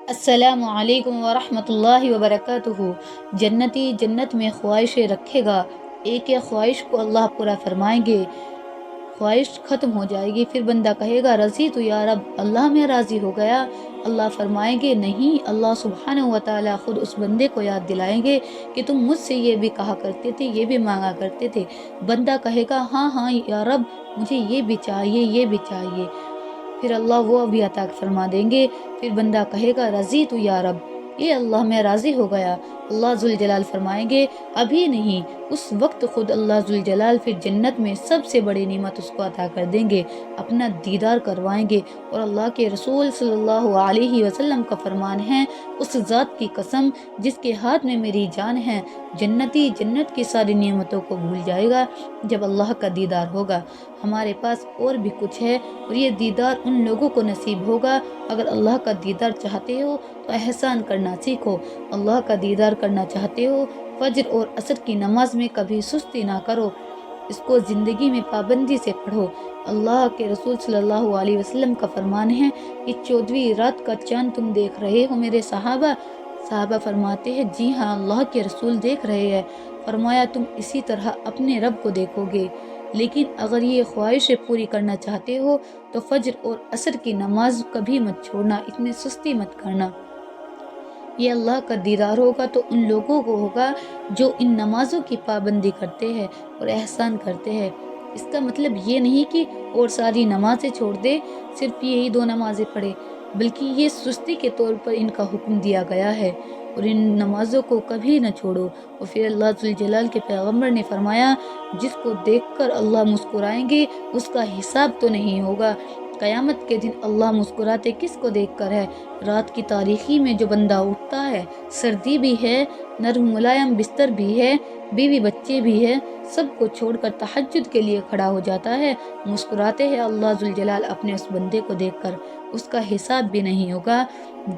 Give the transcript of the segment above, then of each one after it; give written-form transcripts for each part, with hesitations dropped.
السلام علیکم ورحمۃ اللہ وبرکاتہ۔ جنتی جنت میں خواہشیں رکھے گا، ایک ایک خواہش کو اللہ پورا فرمائیں گے، خواہش ختم ہو جائے گی، پھر بندہ کہے گا رضی تو یا رب، اللہ میں راضی ہو گیا۔ اللہ فرمائیں گے نہیں، اللہ سبحانہ و تعالیٰ خود اس بندے کو یاد دلائیں گے کہ تم مجھ سے یہ بھی کہا کرتے تھے، یہ بھی مانگا کرتے تھے۔ بندہ کہے گا ہاں ہاں یا رب، مجھے یہ بھی چاہیے، یہ بھی چاہیے، پھر اللہ وہ بھی عطا فرما دیں گے۔ پھر بندہ کہے گا رضی تو یا رب، یہ اللہ میں راضی ہو گیا۔ اللہ ذوالجلال فرمائیں گے ابھی نہیں، اس وقت خود اللہ ذوالجلال پھر جنت میں سب سے بڑی نعمت اس کو عطا کر دیں گے، اپنا دیدار کروائیں گے۔ اور اللہ کے رسول صلی اللہ علیہ وسلم کا فرمان ہے، اس ذات کی قسم جس کے ہاتھ میں میری جان ہے، جنتی جنت کی ساری نعمتوں کو بھول جائے گا جب اللہ کا دیدار ہوگا۔ ہمارے پاس اور بھی کچھ ہے، اور یہ دیدار ان لوگوں کو نصیب ہوگا۔ اگر اللہ کا دیدار چاہتے ہو تو احسان کرنا سیکھو، اللہ کا دیدار کرنا چاہتے ہو فجر اور عصر کی نماز میں کبھی سستی نہ کرو، اس کو زندگی میں پابندی سے پڑھو۔ اللہ کے رسول صلی اللہ علیہ وسلم کا فرمان ہے کہ 14ویں رات کا چاند تم دیکھ رہے ہو میرے صحابہ فرماتے ہیں جی ہاں اللہ کے رسول دیکھ رہے ہیں۔ فرمایا تم اسی طرح اپنے رب کو دیکھو گے، لیکن اگر یہ خواہشیں پوری کرنا چاہتے ہو تو فجر اور عصر کی نماز کبھی مت چھوڑنا، اتنی سستی مت کرنا۔ یہ اللہ کا دیدار ہوگا تو ان لوگوں کو ہوگا جو ان نمازوں کی پابندی کرتے ہیں اور احسان کرتے ہیں۔ اس کا مطلب یہ نہیں کہ اور ساری نمازیں چھوڑ دے، صرف یہی 2 نمازیں پڑھے، بلکہ یہ سستی کے طور پر ان کا حکم دیا گیا ہے، اور ان نمازوں کو کبھی نہ چھوڑو۔ اور پھر اللہ ذوالجلال کے پیغمبر نے فرمایا جس کو دیکھ کر اللہ مسکرائیں گے اس کا حساب تو نہیں ہوگا۔ قیامت کے دن اللہ مسکراتے کس کو دیکھ کر ہے؟ رات کی تاریکی میں جو بندہ اٹھتا ہے، سردی بھی ہے، نرم ملائم بستر بھی ہے، بیوی بچے بھی ہے، سب کو چھوڑ کر تہجد کے لیے کھڑا ہو جاتا ہے، مسکراتے ہیں اللہ ذوالجلال اپنے اس بندے کو دیکھ کر، اس کا حساب بھی نہیں ہوگا،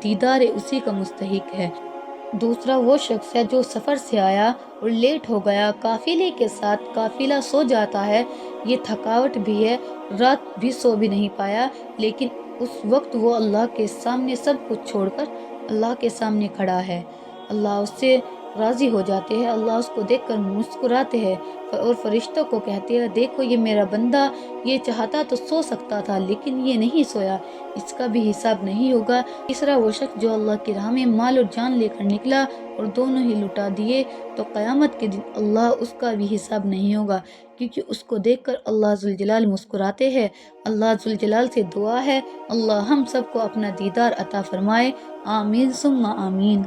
دیدار اسی کا مستحق ہے۔ دوسرا وہ شخص ہے جو سفر سے آیا اور لیٹ ہو گیا، قافلے کے ساتھ قافلہ سو جاتا ہے، یہ تھکاوٹ بھی ہے، رات بھی سو بھی نہیں پایا، لیکن اس وقت وہ اللہ کے سامنے سب کچھ چھوڑ کر اللہ کے سامنے کھڑا ہے، اللہ اس سے راضی ہو جاتے ہیں، اللہ اس کو دیکھ کر مسکراتے ہیں، اور فرشتوں کو کہتے ہیں دیکھو یہ میرا بندہ، یہ چاہتا تو سو سکتا تھا لیکن یہ نہیں سویا، اس کا بھی حساب نہیں ہوگا۔ تیسرا وہ شخص جو اللہ کی راہ میں مال اور جان لے کر نکلا اور دونوں ہی لٹا دیے، تو قیامت کے دن اللہ اس کا بھی حساب نہیں ہوگا، کیونکہ اس کو دیکھ کر اللہ ذوالجلال مسکراتے ہیں۔ اللہ ذوالجلال سے دعا ہے اللہ ہم سب کو اپنا دیدار عطا فرمائے، آمین ثم آمین۔